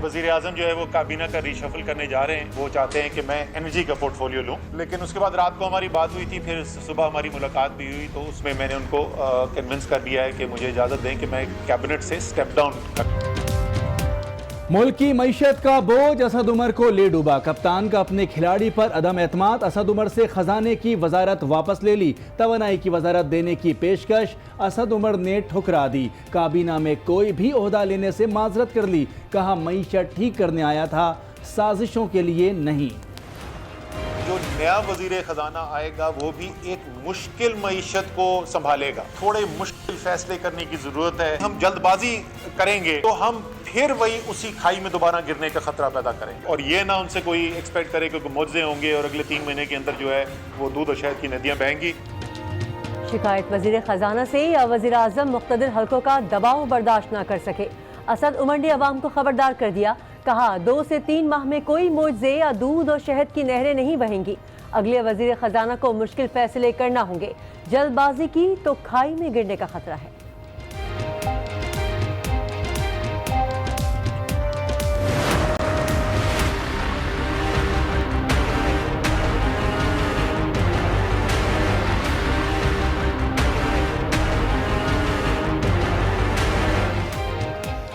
वज़ीर आज़म जो है वो काबीना का रीशफल करने जा रहे हैं। वो चाहते हैं कि मैं एनर्जी का पोर्टफोलियो लूं, लेकिन उसके बाद रात को हमारी बात हुई थी, फिर सुबह हमारी मुलाकात भी हुई, तो उसमें मैंने उनको कन्विंस कर दिया है कि मुझे इजाज़त दें कि मैं कैबिनेट से स्टेप डाउन कर। मुल्क की मईशत का बोझ असद उमर को ले डूबा। कप्तान का अपने खिलाड़ी पर अदम एतमाद। असद उमर से खजाने की वजारत वापस ले ली। तवानाई की वजारत देने की पेशकश असद उमर ने ठुकरा दी। काबीना में कोई भी ओहदा लेने से माजरत कर ली। कहा मईशत ठीक करने आया था, साजिशों के लिए नहीं। जो नया वजीर खजाना आएगा वो भी एक मुश्किल मईशत को संभालेगा। थोड़े मुश्किल फैसले करने की जरूरत है। हम जल्दबाजी करेंगे तो हम फिर वही उसी खाई में दोबारा गिरने का खतरा पैदा करेंगे, और ये ना उनसे कोई एक्सपेक्ट करे कि मुआवजे होंगे और अगले 3 महीने के अंदर जो है वो दूध और शहद की नदियां बहेंगी। शिकायत वजीर खजाना से या वजीर आजम मुख्तलिफ हल्कों का दबाव बर्दाश्त न कर सके। असद उमर ने अवाम को खबरदार कर दिया। कहा 2 से 3 माह में कोई मुआवजे या दूध और शहद की नहरें नहीं बहेंगी। अगले वजीर खजाना को मुश्किल फैसले करना होंगे। जल्दबाजी की तो खाई में गिरने का खतरा है।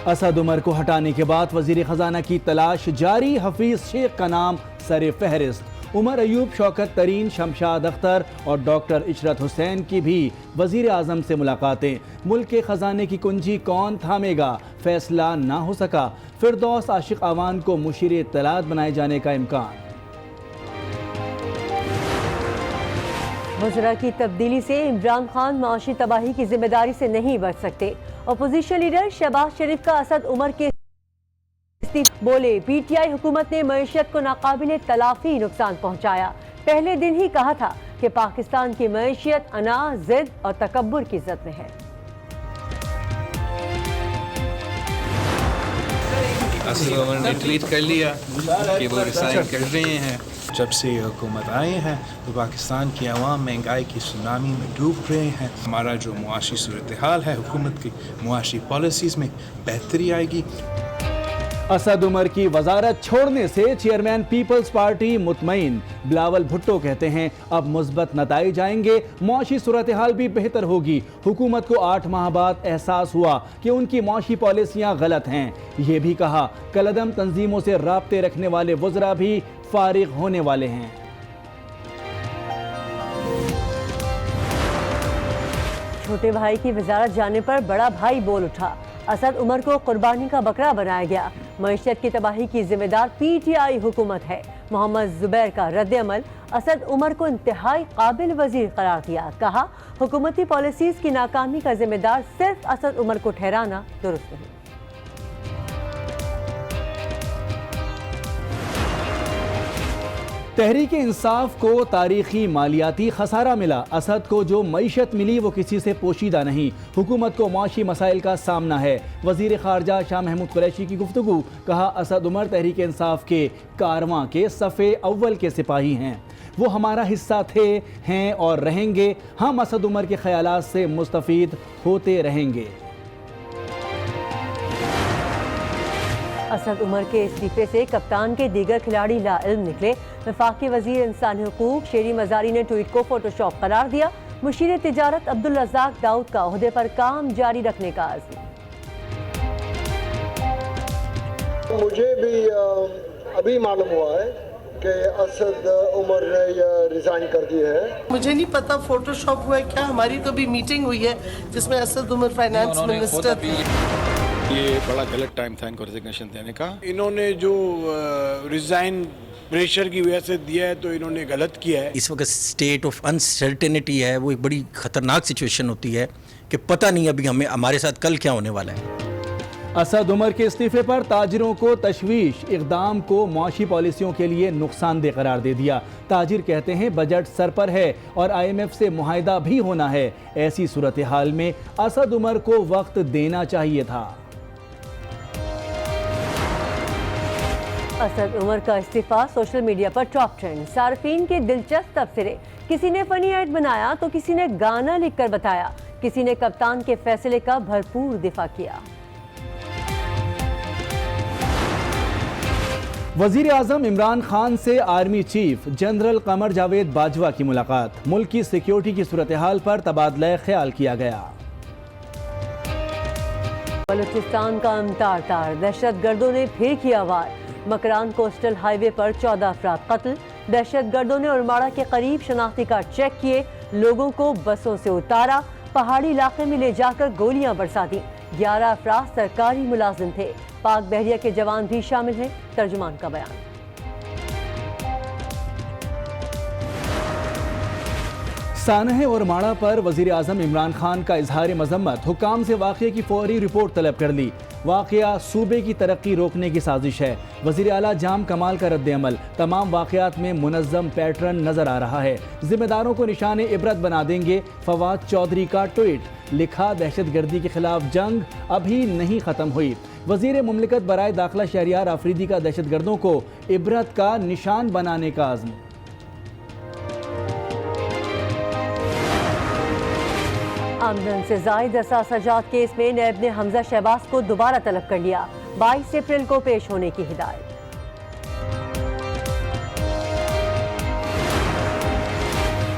असद उमर को हटाने के बाद वजीर खजाना की तलाश जारी। हफीज शेख का नाम सरे फहरिस्त। उमर अयूब, शौकत तरीन, शमशाद अख्तर और डॉक्टर इशरत हुसैन की भी वजीर आजम से मुलाकातें। मुल्क के खजाने की कुंजी कौन थामेगा, फैसला ना हो सका। फिरदौस आशिक आवान को मुशीर इत्तलात बनाए जाने का इम्कान। वज़रा की तब्दीली से इमरान खान माशी तबाही की जिम्मेदारी से नहीं बच सकते। अपोजिशन लीडर शहबाज शरीफ का असद उमर के बोले, पीटीआई हुकूमत ने मईशत को नाकाबिले तलाफी नुकसान पहुंचाया। पहले दिन ही कहा था कि पाकिस्तान की मईशत अना, जिद और तकब्बुर की इज्जत में है। असद उमर ने ट्वीट कर लिया कि वो रिसाइन कर रहे हैं। जब से ये हुकूमत आए हैं तो पाकिस्तान की अवाम महंगाई की सुनामी में डूब रहे हैं। हमारा जो मुआशी सूरत हाल है, हुकूमत की मुआशी पॉलिसीज़ में बेहतरी आएगी। असद उमर की वजारत छोड़ने से चेयरमैन पीपल्स पार्टी मुतमईन। बिलावल भुट्टो कहते हैं अब मुस्बत नताइज आएंगे, मुआशी सूरत हाल भी बेहतर होगी। हुकूमत को 8 माह बाद एहसास हुआ कि उनकी मुआशी पॉलिसियां गलत हैं। ये भी कहा कलदम तंजीमों से राब्ते रखने वाले वज़रा भी फारिग होने वाले हैं। छोटे भाई की वजारत जाने पर बड़ा भाई बोल उठा। असद उमर को कुर्बानी का बकरा बनाया गया। मईशत की तबाही की जिम्मेदार पीटीआई हुकूमत है। मोहम्मद जुबैर का रद्द अमल। असद उमर को इंतहाई काबिल वजीर करार दिया। कहा हुकूमती पॉलिसीज की नाकामी का जिम्मेदार सिर्फ असद उमर को ठहराना दुरुस्त नहीं। तहरीक इंसाफ को तारीखी मालियाती खसारा मिला। असद को जो मईशत मिली वो किसी से पोशीदा नहीं। हुकूमत को मुआशी मसाइल का सामना है। वजीर खारजा शाह महमूद कुरैशी की गुफ्तगू। कहा असद उमर तहरीक इंसाफ के कारवां के सफ़े अव्वल के सिपाही हैं। वो हमारा हिस्सा थे, हैं और रहेंगे। हम असद उमर के ख्यालात से मुस्तफ़ीद होते रहेंगे। असद उमर के इस्तीफे से कप्तान के दीगर खिलाड़ी लाइल्म निकले। वफाकी वजीर इंसानी हुकूक शेरी मजारी ने ट्वीट को फोटोशॉप करार दिया। मुशीर तिजारत अब्दुल रज़ाक दाऊद का ओहदे पर काम जारी रखने का आज़म। मुझे भी अभी मालूम हुआ है कि असद उमर ने रिजाइन कर दी है। मुझे नहीं पता फोटोशॉप हुआ है क्या। हमारी तो भी मीटिंग हुई है जिसमें असद उमर फाइनेंस मिनिस्टर। ये बड़ा गलत टाइम था इनको रिजिग्नेशन देने का। इन्होंने जो रिजाइन प्रेशर की वजह से दिया है तो इन्होंने गलत किया है। इस वक्त स्टेट ऑफ अनसर्टेनिटी है, वो एक बड़ी खतरनाक सिचुएशन होती है कि पता नहीं अभी हमारे साथ कल क्या होने वाला है। असद उमर के इस्तीफे पर ताजिरों को तशवीश। इक़दाम को मुआशी पॉलिसियों के लिए नुकसानदेह करार दे दिया। ताजिर कहते हैं बजट सर पर है और IMF से मुआहिदा भी होना है। ऐसी सूरत हाल में असद उमर को वक्त देना चाहिए था। असद उमर का इस्तीफा सोशल मीडिया पर टॉप ट्रेंड। सार्फिन के दिलचस्प तबसरे। किसी ने फनी ऐड बनाया तो किसी ने गाना लिखकर बताया। किसी ने कप्तान के फैसले का भरपूर दिफा किया। वजीर आजम इमरान खान से army chief general Qamar Javed Bajwa की मुलाकात। मुल्क की सिक्योरिटी की सूरत हाल पर तबादला ख्याल किया गया। बलूचिस्तान का तार दहशत गर्दों ने फिर किया वार। मकरान कोस्टल हाईवे पर 14 अफराद कत्ल। दहशत गर्दों ने उरमाड़ा के करीब शनाख्ती कार्ड चेक किए, लोगों को बसों से उतारा, पहाड़ी इलाके में ले जाकर गोलियां बरसा दी। 11 अफराद सरकारी मुलाजिम थे। पाक बहरिया के जवान भी शामिल हैं। तर्जुमान का बयान। सानह और माड़ा पर वजीर आजम इमरान खान का इजहार मजम्मत। हुकाम से वाक़े की फौरी रिपोर्ट तलब कर ली। वाक़या सूबे की तरक्की रोकने की साजिश है। वजीर आला जाम कमाल का रद्द अमल। तमाम वाक़यात में मुनज़्ज़म पैटर्न नजर आ रहा है। जिम्मेदारों को निशाने इबरत बना देंगे। फवाद चौधरी का ट्वीट। लिखा, दहशत गर्दी के खिलाफ जंग अभी नहीं ख़त्म हुई। वजीर मुमलिकत बराए दाखिला शहरियार आफरीदी का दहशत गर्दों को इबरत का निशान बनाने का आज़म। आमदन से जायद असासजात केस में नैब ने हमजा शहबाज को दोबारा तलब कर लिया। 22 अप्रैल को पेश होने की हिदायत।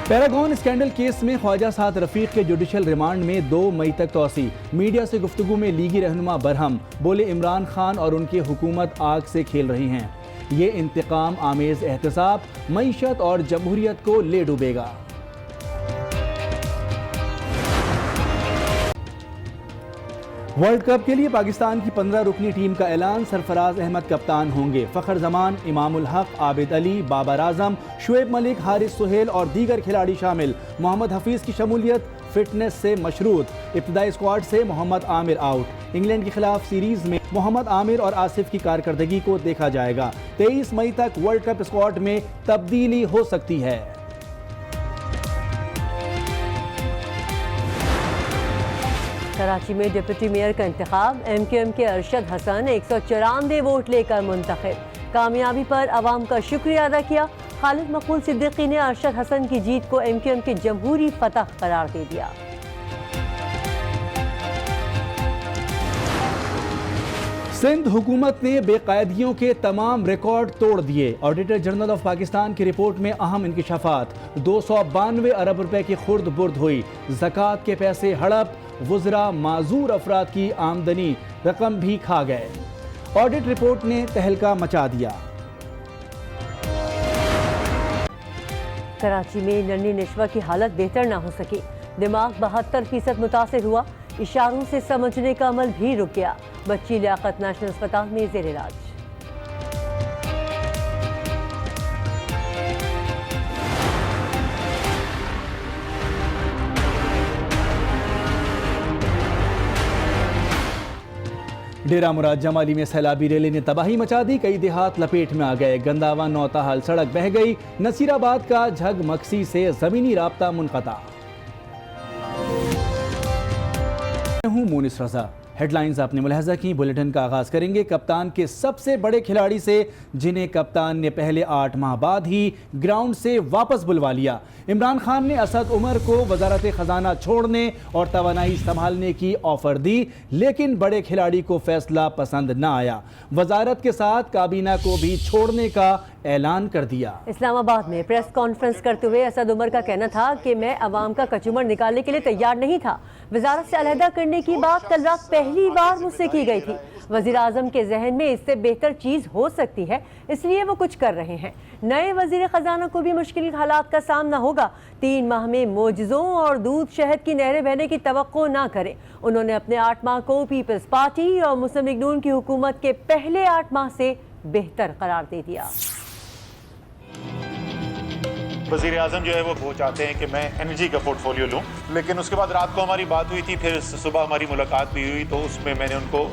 पैरागॉन स्कैंडल केस में ख्वाजा साद रफीक के जुडिशल रिमांड में 2 मई तक तोसी। मीडिया से गुफ्तगू में लीगी रहनुमा बरहम बोले, इमरान खान और उनकी हुकूमत आग से खेल रही हैं। ये इंतकाम आमेज एहतसाब मईशत और जमहूरियत को ले डूबेगा। वर्ल्ड कप के लिए पाकिस्तान की 15 रुकनी टीम का ऐलान। सरफराज अहमद कप्तान होंगे। फ़खर जमान, इमामुल हक, आबिद अली, बाबर आजम, शुएब मलिक, हारिस सुहेल और दीगर खिलाड़ी शामिल। मोहम्मद हफीज़ की शमूलियत फिटनेस से मशरूत। इब्तदाई स्क्वाड से मोहम्मद आमिर आउट। इंग्लैंड के खिलाफ सीरीज में मोहम्मद आमिर और आसिफ की कारकर्दगी को देखा जाएगा। 23 मई तक वर्ल्ड कप स्क्वाड में तब्दीली हो सकती है। कराची में डिप्टी मेयर का इंतखाब। MQM के अरशद हसन 194 वोट लेकर मुंतखब। कामयाबी पर अवाम का शुक्रिया अदा किया। खालिद मकबूल सिद्दीकी ने अरशद हसन की जीत को MQM की जमहूरी फतह करार दे दिया। सिंध हुकूमत ने बेकायदगियों के तमाम रिकॉर्ड तोड़ दिए। ऑडिटर जनरल ऑफ पाकिस्तान की रिपोर्ट में अहम इंकशाफात। 292 अरब रुपए की खुर्द बुर्द हुई। ज़कात के पैसे हड़प। वुज़रा माजूर अफराद की आमदनी रकम भी खा गए। ऑडिट रिपोर्ट ने तहलका मचा दिया। कराची में नन्ही निशवा की हालत बेहतर ना हो सकी। दिमाग 72% मुतासिर हुआ। इशारों से समझने का अमल भी रुक गया। बच्ची लियाकत नेशनल अस्पताल में ज़ेर इलाज। डेरा मुराद जमाली में सैलाबी रैली ने तबाही मचा दी। कई देहात लपेट में आ गए। गंदावा नौताहाल सड़क बह गई। नसीराबाद का झग मक्सी से जमीनी राब्ता मुनक़ता। हूं मोनिस रजा। हेडलाइंस आपने मुलाहजा की। बुलेटिन का आगाज करेंगे कप्तान के सबसे बड़े खिलाड़ी से, जिन्हें कप्तान ने पहले 8 माह बाद ही ग्राउंड से वापस बुलवा लिया। इमरान खान ने असद उमर को वजारत खजाना छोड़ने और तवानाई संभालने की ऑफर दी, लेकिन बड़े खिलाड़ी को फैसला पसंद न आया। वजारत के साथ काबीना को भी छोड़ने का ऐलान कर दिया। इस्लामाबाद में प्रेस कॉन्फ्रेंस करते हुए असद उमर का कहना था कि मैं अवाम का कचूमर निकालने के लिए तैयार नहीं था। वजारत से अलहदा करने की बात कल रात पहली बार मुझसे की गई थी। वजीर आजम के जहन में इससे बेहतर चीज हो सकती है, इसलिए वो कुछ कर रहे हैं। नए वजीर खजाना को भी मुश्किल हालात का सामना होगा। 3 माह में मोजज़ों और दूध शहद की नहरें बहने की तवक्को ना करें। उन्होंने अपने 8 माह को पीपल्स पार्टी और मुस्लिम लीग नून की हुकूमत के पहले 8 माह से बेहतर करार दे दिया। वज़ीर आज़म जो है वो चाहते हैं कि मैं एनर्जी का पोर्टफोलियो लूं, लेकिन उसके बाद रात को हमारी बात हुई थी, फिर सुबह हमारी मुलाकात भी हुई, तो उसमें मैंने उनको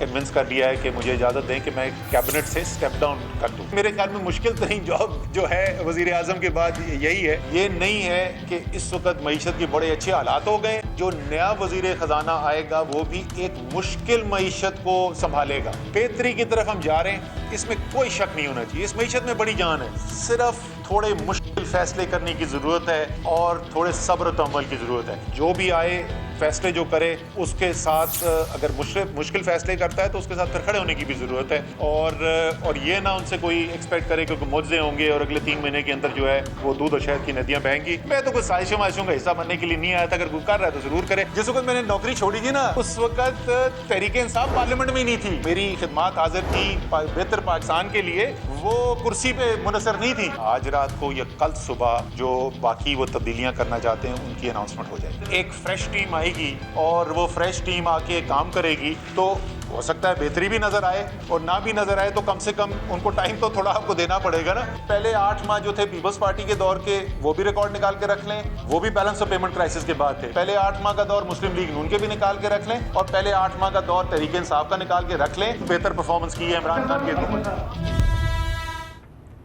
कन्विंस कर दिया है कि मुझे इजाज़त दें कि मैं कैबिनेट से स्टेप डाउन कर दूं। मेरे ख्याल में मुश्किल तरीन जॉब जो है वज़ीर आज़म के बाद यही है। ये नहीं है कि इस वक्त मईशत के बड़े अच्छे हालात हो गए। जो नया वज़ीर ख़जाना आएगा वो भी एक मुश्किल मईशत को संभालेगा। बेहतरी की तरफ हम जा रहे हैं, इसमें कोई शक नहीं होना चाहिए। इस मईशत में बड़ी जान है, सिर्फ थोड़े मुश्किल फैसले करने की ज़रूरत है और थोड़े सब्र तहम्मुल की ज़रूरत है। जो भी आए फैसले जो करे उसके साथ अगर मुश्किल फैसले करता है तो उसके साथ फिर खड़े होने की भी ज़रूरत है, और ये ना उनसे कोई एक्सपेक्ट करे कि मुआवजे होंगे और अगले 3 महीने के अंदर जो है वो दूध और शहद की नदियाँ बहेंगी। मैं तो कुछ साजिशों का हिस्सा बनने के लिए नहीं आया था, अगर कोई कर रहा है तो ज़रूर करे। जिस वक्त मैंने नौकरी छोड़ी थी ना, उस वक्त तहरीक इंसाफ पार्लियामेंट में नहीं थी, मेरी खिदमत हाजिर थी बेहतर पाकिस्तान के लिए, वो कुर्सी पे मुनसर नहीं थी। आज रात को या कल सुबह जो बाकी वो तब्दीलियां करना चाहते हैं उनकी अनाउंसमेंट हो जाएगी, एक फ्रेश टीम आएगी और वो फ्रेश टीम आके काम करेगी, तो हो सकता है बेहतरी भी नजर आए, और ना भी नजर आए तो कम से कम उनको टाइम तो थोड़ा आपको देना पड़ेगा ना। पहले 8 माह जो थे पीपल्स पार्टी के दौर के, वो भी रिकॉर्ड निकाल के रख लें, वो भी बैलेंस ऑफ पेमेंट क्राइसिस के बाद थे। पहले 8 माह का दौर मुस्लिम लीग नून के भी निकाल के रख लें, और पहले 8 माह का दौर तहरीक इंसाफ का निकाल के रख लें। बेहतर परफॉर्मेंस की है इमरान खान की हुकूमत।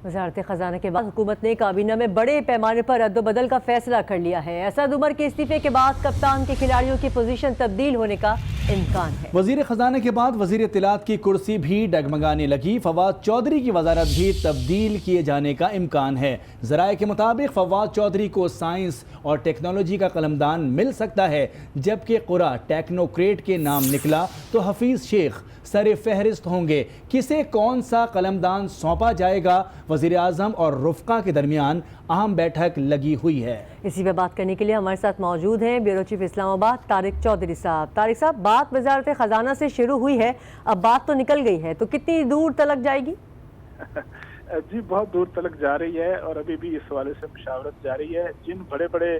वज़ारत ख़ज़ाना के बाद हुकूमत ने काबीना में बड़े पैमाने पर रद्द-ओ-बदल का फैसला कर लिया है। असद उमर के इस्तीफे के बाद कप्तान के खिलाड़ियों की पोजीशन तब्दील होने का इम्कान है। वज़ीर ख़ज़ाना के बाद वज़ीर इत्तलात की कुर्सी भी डगमगाने लगी। फवाद चौधरी की वज़ारत भी तब्दील किए जाने का इम्कान है। ज़राए के मुताबिक फवाद चौधरी को साइंस और टेक्नोलॉजी का कलमदान मिल सकता है, जबकि कुरा टेक्नोक्रेट के नाम निकला तो हफीज़ शेख सर फहरिस्त होंगे। किसे कौन सा कलमदान सौंपा जाएगा, वज़ीर आज़म और रुफ़क़ा के दरमियान अहम बैठक लगी हुई है। इसी पर बात करने के लिए हमारे साथ मौजूद हैं ब्यूरो चीफ इस्लामाबाद तारिक चौधरी साहब। तारिक साहब, बात वज़ारत ख़ज़ाना से शुरू हुई है, अब बात तो निकल गई है, तो कितनी दूर तलक जाएगी? जी बहुत दूर तलक जा रही है, और अभी भी इस हवाले से मुशावरत जारी है। जिन बड़े बड़े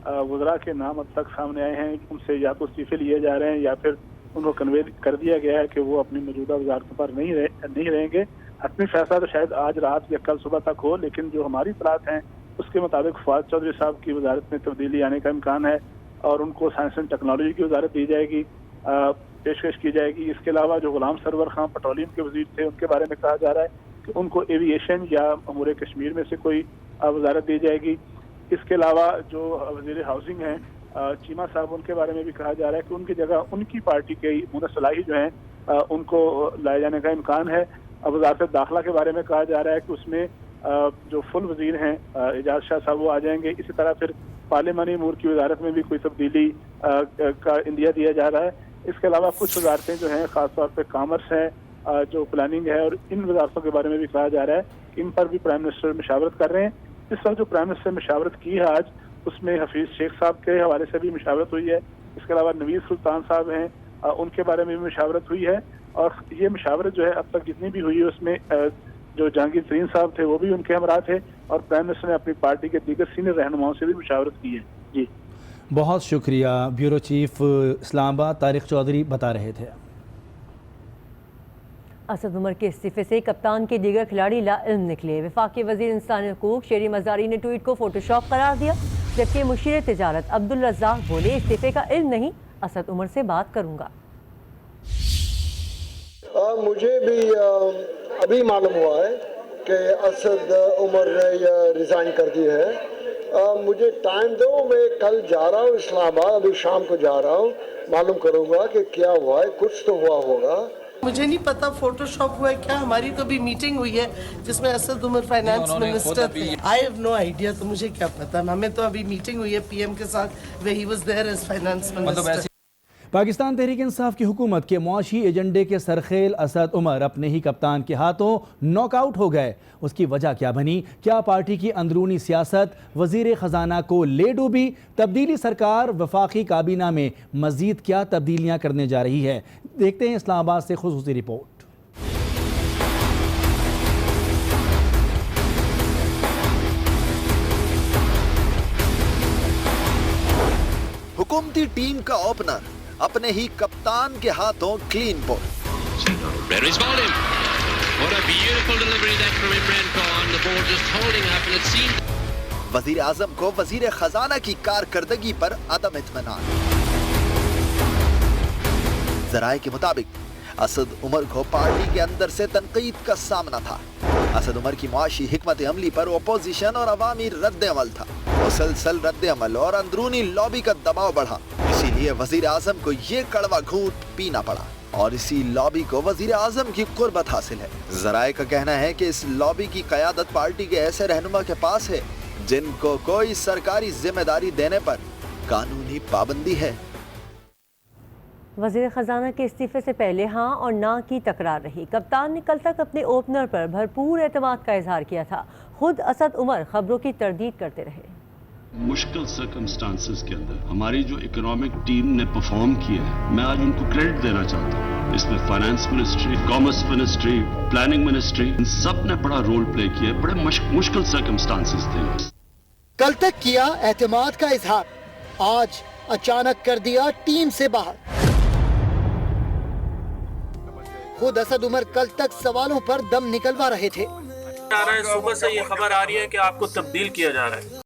वज़रा के नाम अब तक सामने आए हैं, उनसे या तो इस्तीफे लिए जा रहे हैं या फिर उनको कन्वे कर दिया गया है कि वो अपनी मौजूदा वज़ारतों पर नहीं रहेंगे। हतमी फैसला तो शायद आज रात या कल सुबह तक हो, लेकिन जो हमारी इत्तलात हैं उसके मुताबिक फवाद चौधरी साहब की वज़ारत में तब्दीली आने का इम्कान है, और उनको साइंस एंड टेक्नोलॉजी की वज़ारत दी जाएगी, पेशकश की जाएगी। इसके अलावा जो गुलाम सरवर खां पेट्रोलियम के वज़ीर थे, उनके बारे में कहा जा रहा है कि उनको एविएशन या अमूर कश्मीर में से कोई वज़ारत दी जाएगी। इसके अलावा जो वज़ीर हाउसिंग हैं चीमा साहब, उनके बारे में भी कहा जा रहा है कि उनकी जगह उनकी पार्टी के मुनसलाही जो हैं उनको लाए जाने का इम्कान है। वज़ारत दाखिला के बारे में कहा जा रहा है कि उसमें जो फुल वज़ीर हैं एजाज शाह साहब वो आ जाएंगे। इसी तरह फिर पार्लिमानी अमूर की वज़ारत में भी कोई तब्दीली का इंदिया दिया जा रहा है। इसके अलावा कुछ वज़ारतें जो हैं ख़ासतौर पर कॉमर्स है, जो प्लानिंग है, और इन वज़ारतों के बारे में भी कहा जा रहा है कि इन पर भी प्राइम मिनिस्टर मशावरत कर रहे हैं। इस वक्त जो प्राइम मिनिस्टर मशावरत की है आज, उसमें हफीज़ शेख साहब के हवाले से भी मशावरत हुई है। इसके अलावा नवीज़ सुल्तान साहब हैं, उनके बारे में भी मशावरत हुई है। और ये मशावरत जो है अब तक जितनी भी हुई है उसमें जो जहांगीर तरीन साहब थे वो भी उनके हमरा थे, और प्राइम मिनिस्टर ने अपनी पार्टी के दीगर सीनियर रहनुमाओं से भी मशावरत की है। जी बहुत शुक्रिया। ब्यूरो चीफ इस्लामाबाद तारिक चौधरी बता रहे थे। असद उमर के इस्तीफे से कप्तान के दीगर खिलाड़ी लाइल्म निकले। वफाकी वज़ीर इंसानी हुकूक शेरी मज़ारी ने ट्वीट को फोटोशॉप करार दिया, जबकि मुशीर तिजारत अब्दुल रज़्ज़ाक बोले इस्तीफे का इल्म नहीं, असद उमर से बात करूंगा। मुझे भी अभी मालूम हुआ है कि असद उमर ने रिज़ाइन कर दी है। मुझे टाइम दो, मैं कल जा रहा हूँ इस्लामाबाद, अभी शाम को जा रहा हूँ, मालूम करूँगा कि क्या हुआ है। कुछ तो हुआ होगा, मुझे नहीं पता फोटोशॉप हुआ है क्या। हमारी तो अभी मीटिंग हुई है जिसमें असद उमर फाइनेंस मिनिस्टर थे। आई हैव नो आइडिया, तो मुझे क्या पता। हमें तो अभी मीटिंग हुई है पीएम के साथ, वे ही was there as finance minister. Pakistan Tehreek Insaf की हुकूमत के मुआशी एजेंडे के सरखेल असद उमर अपने ही कप्तान के हाथों नॉकआउट हो गए। उसकी वजह क्या बनी? क्या पार्टी की अंदरूनी सियासत वज़ीर ख़ज़ाना को ले डूबी? तब्दीली सरकार वफाकी काबीना में मज़ीद क्या तब्दीलियाँ करने जा रही है? देखते हैं इस्लामाबाद से खुसूसी रिपोर्ट। हुकूमती टीम का ओपनर अपने ही कप्तान के हाथों क्लीन बोल। वजीर आजम को वजीर खजाना की कारकर्दगी पर अदम इत्मीनान। जराए के मुताबिक असद उमर को पार्टी के अंदर से तनकीद का सामना था। असद उमर की मुआशी हिकमत अमली पर ओपोजिशन और अवामी रद्द अमल था। मुसलसल रद्द अमल और अंदरूनी लॉबी का दबाव बढ़ा, इसीलिए वजीर आजम को ये कड़वा घूंट पीना पड़ा, और इसी लॉबी को वजीर आजम की कुर्बत हासिल है। जराए का कहना है कि इस लॉबी की क़यादत पार्टी के ऐसे रहनुमा के पास है जिनको कोई सरकारी जिम्मेदारी देने पर कानूनी पाबंदी है। वज़ीर ख़जाना के इस्तीफे से पहले हाँ और ना की तकरार रही। कप्तान ने कल तक अपने ओपनर पर भरपूर एतमाद का इजहार किया था। खुद असद उमर खबरों की तरदीद करते रहे। मुश्किल सर्कमस्टांसेस के अंदर हमारी जो इकोनॉमिक टीम ने परफॉर्म किया है, मैं आज उनको क्रेडिट देना चाहता हूँ। इसमें finance ministry, commerce ministry, planning ministry, इन सब ने बड़ा रोल प्ले किया। बड़े मुश्किल सर्कमस्टांसेस थे। कल तक किया एतमाद का इजहार, आज अचानक कर दिया टीम से बाहर। खुद असद उमर कल तक सवालों पर दम निकलवा रहे थे। सुबह से ये खबर आ रही है कि आपको तब्दील किया जा रहा है।